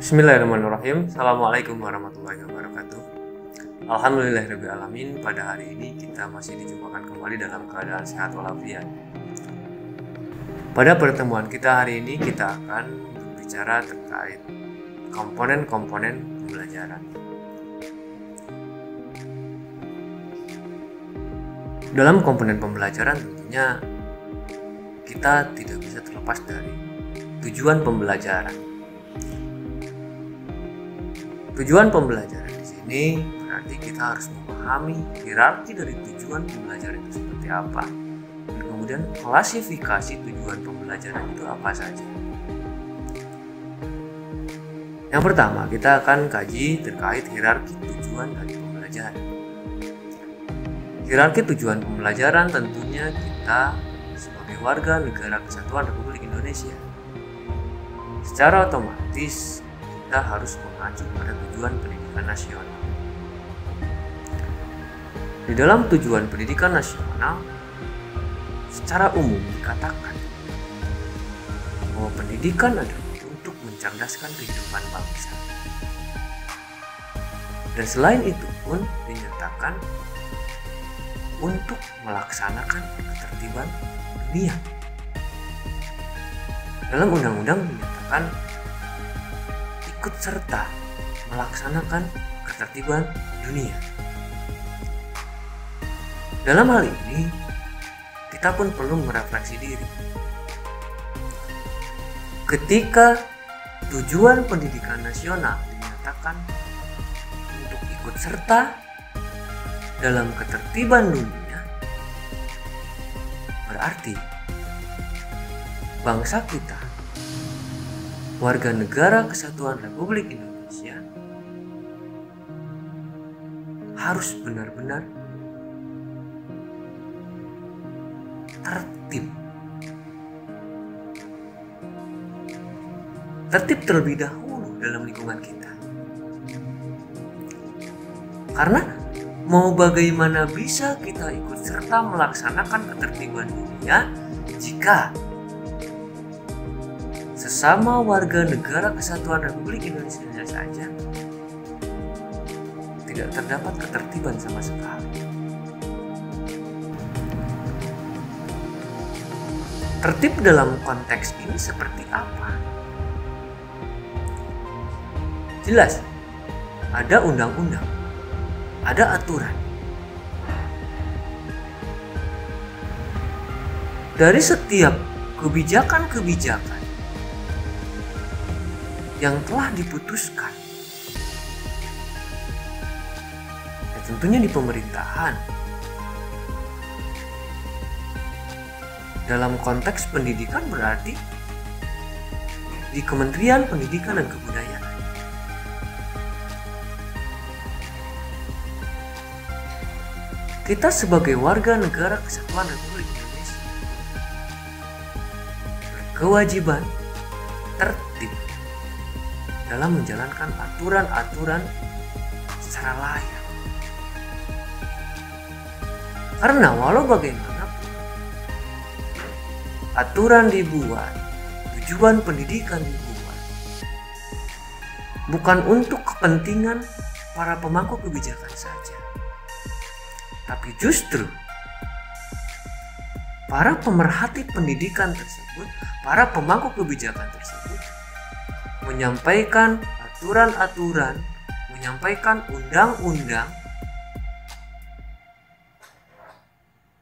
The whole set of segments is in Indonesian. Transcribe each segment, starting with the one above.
Bismillahirrahmanirrahim. Assalamualaikum warahmatullahi wabarakatuh. Alhamdulillahirrahmanirrahim. Pada hari ini kita masih dijumpakan kembali dalam keadaan sehat walafiat. Pada pertemuan kita hari ini kita akan berbicara terkait komponen-komponen pembelajaran. Dalam komponen pembelajaran tentunya kita tidak bisa terlepas dari tujuan pembelajaran. Tujuan pembelajaran di sini berarti kita harus memahami hierarki dari tujuan pembelajaran itu seperti apa, dan kemudian klasifikasi tujuan pembelajaran itu apa saja. Yang pertama, kita akan kaji terkait hierarki tujuan dari pembelajaran. Hierarki tujuan pembelajaran tentunya kita sebagai warga negara kesatuan Republik Indonesia secara otomatis kita harus mengacu pada tujuan pendidikan nasional. Di dalam tujuan pendidikan nasional, secara umum dikatakan bahwa pendidikan adalah untuk mencerdaskan kehidupan bangsa. Dan selain itu pun dinyatakan untuk melaksanakan ketertiban dunia. Dalam undang-undang dinyatakan ikut serta melaksanakan ketertiban dunia. Dalam hal ini, kita pun perlu merefleksi diri. Ketika tujuan pendidikan nasional dinyatakan untuk ikut serta dalam ketertiban dunia, berarti bangsa kita, warga negara kesatuan Republik Indonesia, harus benar-benar tertib. Tertib terlebih dahulu dalam lingkungan kita. Karena mau bagaimana bisa kita ikut serta melaksanakan ketertiban dunia jika sesama warga negara kesatuan Republik Indonesia saja tidak terdapat ketertiban sama sekali. Tertib dalam konteks ini seperti apa? Jelas, ada undang-undang, ada aturan. Dari setiap kebijakan-kebijakan yang telah diputuskan, ya tentunya di pemerintahan, dalam konteks pendidikan berarti di Kementerian Pendidikan dan Kebudayaan. Kita sebagai warga negara kesatuan Republik Indonesia berkewajiban tertib dalam menjalankan aturan-aturan secara layak. Karena walau bagaimanapun aturan dibuat, tujuan pendidikan dibuat, bukan untuk kepentingan para pemangku kebijakan saja, tapi justru para pemerhati pendidikan tersebut, para pemangku kebijakan tersebut menyampaikan aturan-aturan, menyampaikan undang-undang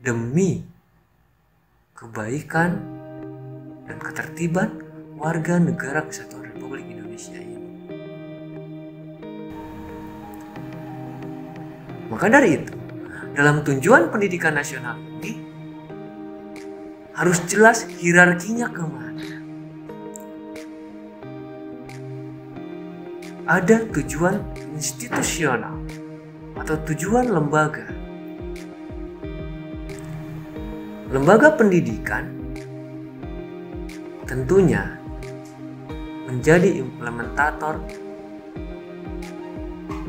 demi kebaikan dan ketertiban warga negara kesatuan Republik Indonesia ini. Maka dari itu, dalam tujuan pendidikan nasional ini harus jelas hierarkinya kemana. Ada tujuan institusional atau tujuan lembaga. Lembaga pendidikan tentunya menjadi implementator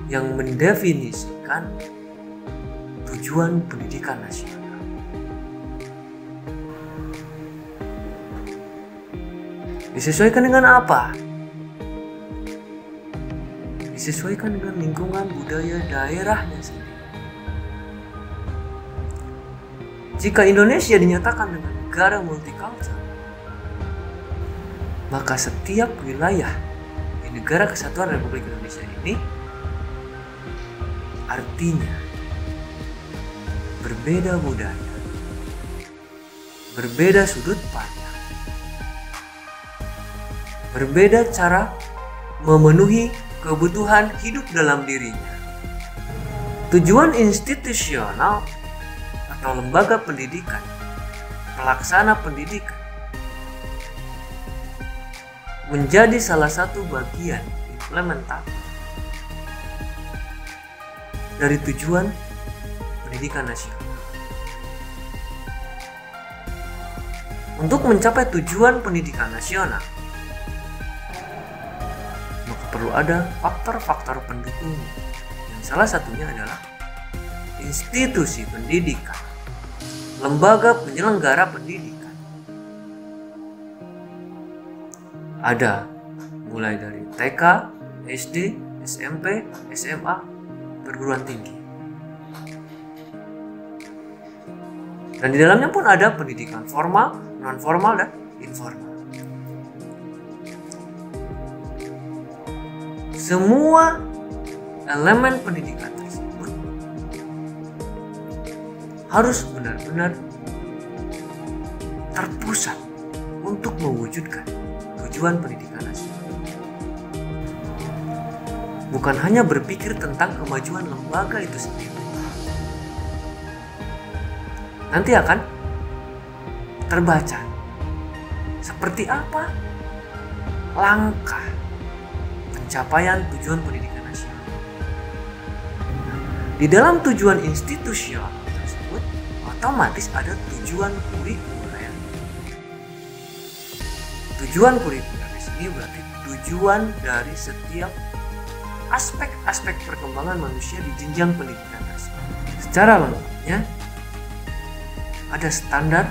yang mendefinisikan tujuan pendidikan nasional. Disesuaikan dengan apa? disesuaikan dengan lingkungan budaya daerahnya sendiri. Jika Indonesia dinyatakan dengan negara multikultural, maka setiap wilayah di Negara Kesatuan Republik Indonesia ini artinya berbeda budaya, berbeda sudut pandang, berbeda cara memenuhi kebutuhan hidup dalam dirinya. Tujuan institusional atau lembaga pendidikan, pelaksana pendidikan, menjadi salah satu bagian implementatif dari tujuan pendidikan nasional. Untuk mencapai tujuan pendidikan nasional, maka perlu ada faktor-faktor pendukung, yang salah satunya adalah institusi pendidikan, lembaga penyelenggara pendidikan. Ada mulai dari TK, SD, SMP, SMA, perguruan tinggi. Dan di dalamnya pun ada pendidikan formal, non formal, dan informal. Semua elemen pendidikan tersebut harus benar-benar terpusat untuk mewujudkan tujuan pendidikan nasional. Bukan hanya berpikir tentang kemajuan lembaga itu sendiri. Nanti akan terbaca seperti apa langkah pencapaian tujuan pendidikan nasional. Di dalam tujuan institusional tersebut otomatis ada tujuan kurikuler. Tujuan kurikuler di sini berarti tujuan dari setiap aspek-aspek perkembangan manusia di jenjang pendidikan tersebut. Secara lengkapnya ada standar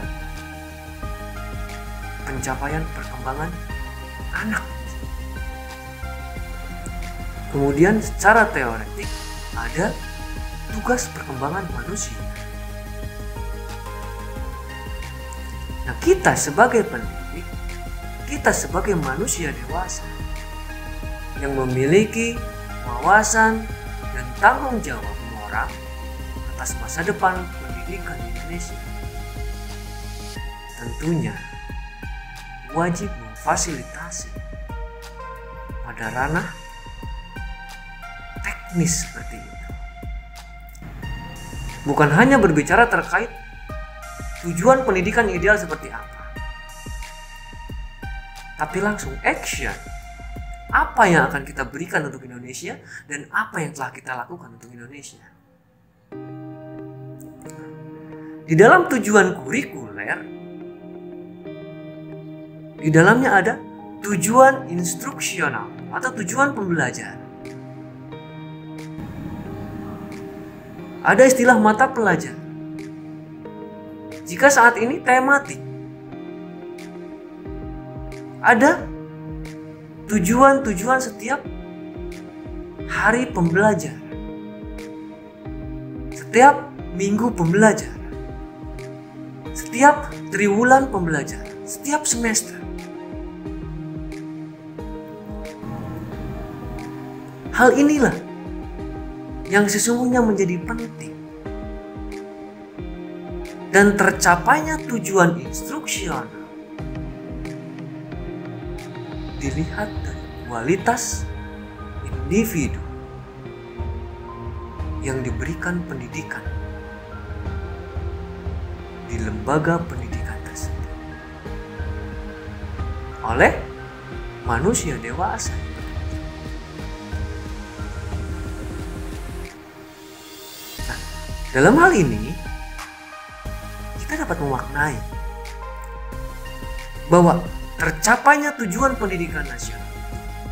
pencapaian perkembangan anak. Kemudian secara teoretik ada tugas perkembangan manusia. Nah, kita sebagai pendidik, kita sebagai manusia dewasa yang memiliki wawasan dan tanggung jawab moral atas masa depan pendidikan Indonesia, tentunya wajib memfasilitasi pada ranah teknis seperti itu. Bukan hanya berbicara terkait tujuan pendidikan ideal seperti apa, tapi langsung action. Apa yang akan kita berikan untuk Indonesia dan apa yang telah kita lakukan untuk Indonesia. Di dalam tujuan kurikuler, di dalamnya ada tujuan instruksional atau tujuan pembelajaran. Ada istilah mata pelajaran. Jika saat ini tematik, ada tujuan-tujuan setiap hari pembelajaran, setiap minggu pembelajaran, setiap triwulan pembelajaran, setiap semester. Hal inilah yang sesungguhnya menjadi penting, dan tercapainya tujuan instruksional dilihat dari kualitas individu yang diberikan pendidikan di lembaga pendidikan tersebut oleh manusia dewasa. Nah, dalam hal ini kita dapat memaknai bahwa tercapainya tujuan pendidikan nasional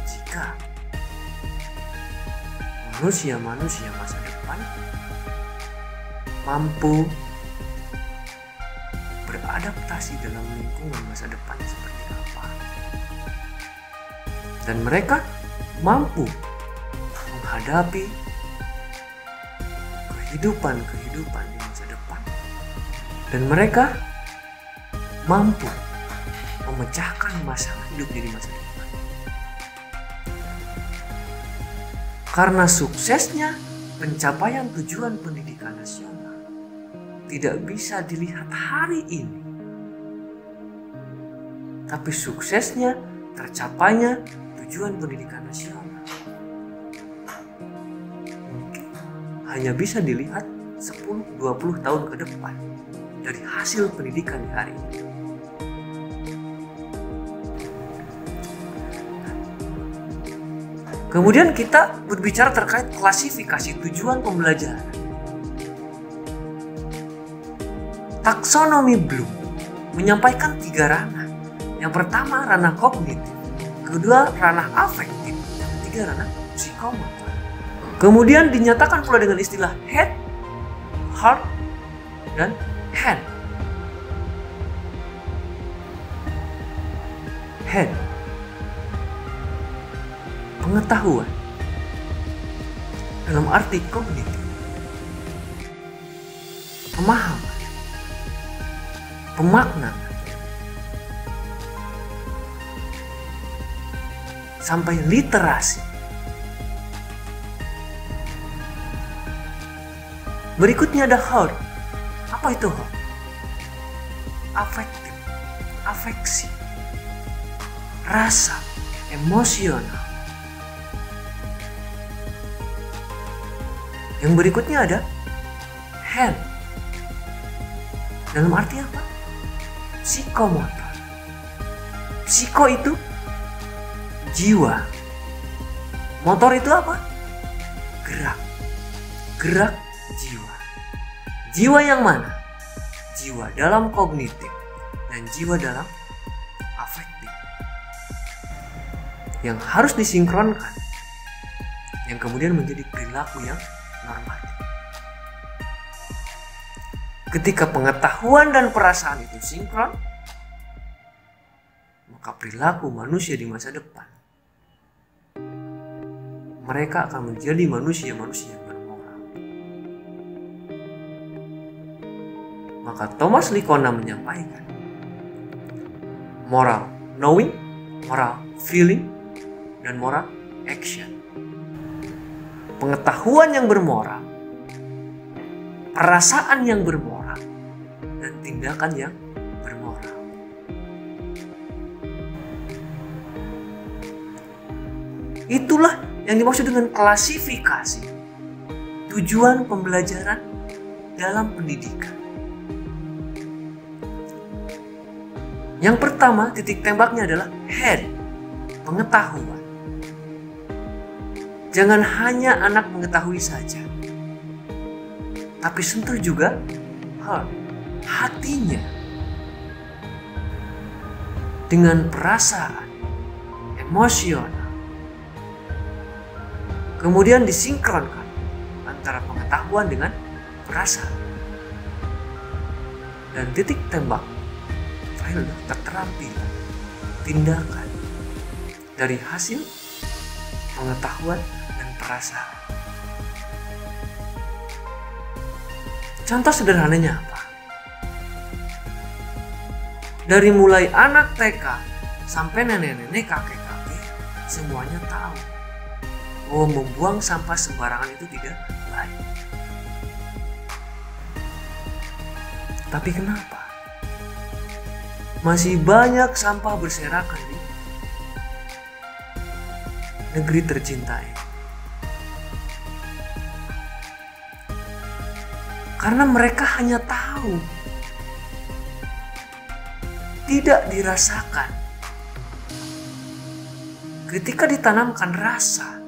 jika manusia-manusia masa depan mampu beradaptasi dalam lingkungan masa depan seperti apa, dan mereka mampu menghadapi kehidupan di masa depan, dan mereka mampu memecahkan masalah hidup di masa depan. Karena suksesnya pencapaian tujuan pendidikan nasional tidak bisa dilihat hari ini, tapi suksesnya tercapainya tujuan pendidikan nasional mungkin hanya bisa dilihat 10-20 tahun ke depan dari hasil pendidikan di hari ini. Kemudian kita berbicara terkait klasifikasi tujuan pembelajaran. Taksonomi Bloom menyampaikan 3 ranah. Yang pertama ranah kognitif, kedua ranah afektif, yang ketiga ranah psikomotor. Kemudian dinyatakan pula dengan istilah head, heart, dan hand. Head, pengetahuan dalam arti kognitif, pemahaman, pemaknaan, sampai literasi. Berikutnya ada heart. Apa itu heart? Afektif, afeksi, rasa, emosional. Yang berikutnya ada hand. Dalam arti apa? Psikomotor. Psiko itu jiwa. Motor itu apa? Gerak. Gerak jiwa. Jiwa yang mana? Jiwa dalam kognitif dan jiwa dalam afektif. Yang harus disinkronkan. Yang kemudian menjadi perilaku yang normatif. Ketika pengetahuan dan perasaan itu sinkron, maka perilaku manusia di masa depan, mereka akan menjadi manusia-manusia yang bermoral. Maka Thomas Lickona menyampaikan, moral knowing, moral feeling, dan moral action. Pengetahuan yang bermoral, perasaan yang bermoral, dan tindakan yang bermoral. Itulah yang dimaksud dengan klasifikasi tujuan pembelajaran dalam pendidikan. Yang pertama, titik tembaknya adalah head, pengetahuan. Jangan hanya anak mengetahui saja, tapi sentuh juga heart, hatinya. Dengan perasaan, emosional. Kemudian disinkronkan antara pengetahuan dengan perasaan. Dan titik tembak terakhir keterampilan, tindakan dari hasil pengetahuan dan perasaan. Contoh sederhananya apa? Dari mulai anak TK sampai nenek-nenek, kakek-kakek, semuanya tahu bahwa membuang sampah sembarangan itu tidak baik. Tapi kenapa masih banyak sampah berserakan di negeri tercinta ini? Karena mereka hanya tahu, tidak dirasakan. Ketika ditanamkan rasa,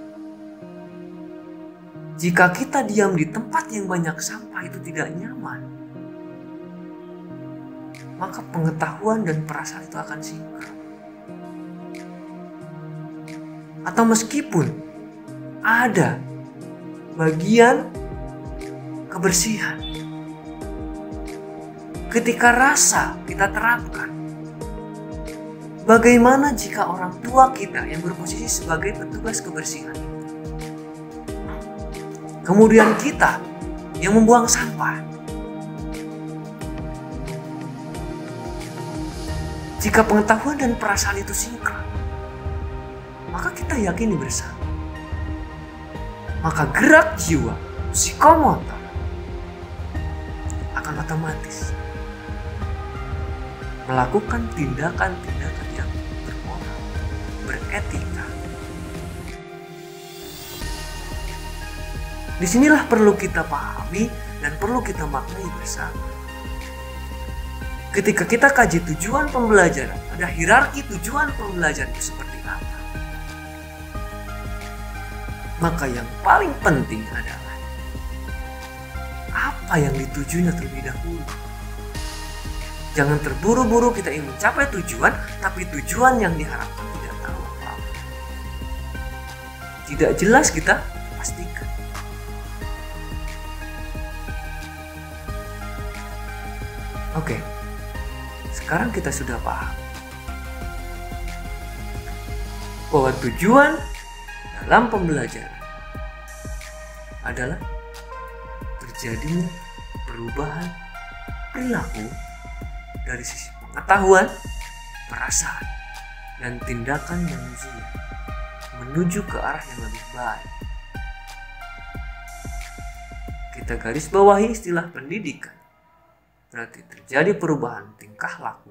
jika kita diam di tempat yang banyak sampah itu tidak nyaman, maka pengetahuan dan perasaan itu akan sinkron. Atau meskipun ada bagian kebersihan, ketika rasa kita terapkan, bagaimana jika orang tua kita yang berposisi sebagai petugas kebersihan itu Kemudian kita yang membuang sampah. Jika pengetahuan dan perasaan itu sinkron, maka kita yakini bersama. Maka gerak jiwa psikomotor akan otomatis melakukan tindakan-tindakan yang bermoral, beretika. Disinilah perlu kita pahami dan perlu kita maknai bersama. Ketika kita kaji tujuan pembelajaran, ada hierarki tujuan pembelajaran itu seperti apa. Maka yang paling penting adalah apa yang ditujunya terlebih dahulu. Jangan terburu-buru kita ingin mencapai tujuan, tapi tujuan yang diharapkan tidak tahu apa-apa. Tidak jelas kita pastikan. Oke. Sekarang kita sudah paham bahwa tujuan dalam pembelajaran adalah terjadinya perubahan perilaku dari sisi pengetahuan, perasaan, dan tindakan manusia menuju ke arah yang lebih baik. Kita garis bawahi istilah pendidikan. Berarti terjadi perubahan tingkah laku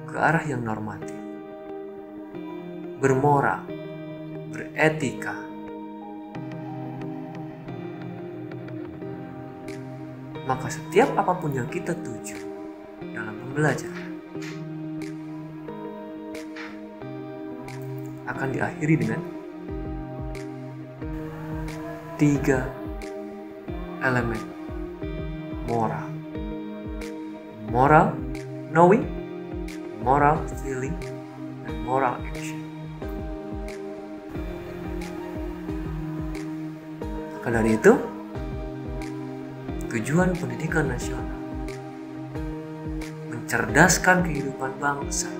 ke arah yang normatif, bermoral, beretika. Maka setiap apapun yang kita tuju dalam pembelajaran akan diakhiri dengan 3 elemen moral. Moral knowing, moral feeling, dan moral action. Maka dari itu, tujuan pendidikan nasional mencerdaskan kehidupan bangsa,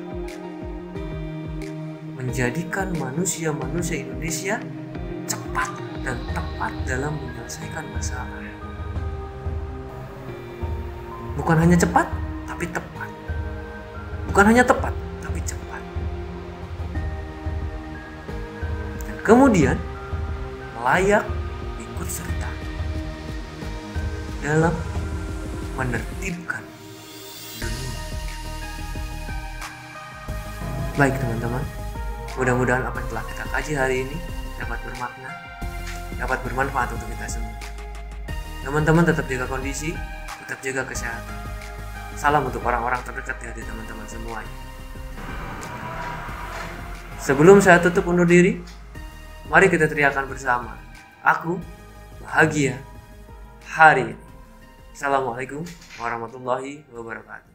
menjadikan manusia-manusia Indonesia cepat dan tepat dalam menyelesaikan masalah. Bukan hanya cepat, tapi tepat. Bukan hanya tepat, tapi cepat. Dan kemudian layak ikut serta dalam menertibkan dunia. Baik teman-teman, mudah-mudahan apa yang telah kita kaji hari ini dapat bermakna, dapat bermanfaat untuk kita semua. Teman-teman tetap jaga kondisi, tetap jaga kesehatan. Salam untuk orang-orang terdekat ya, dari teman-teman semuanya. Sebelum saya tutup undur diri, mari kita teriakan bersama. Aku bahagia hari ini. Assalamualaikum warahmatullahi wabarakatuh.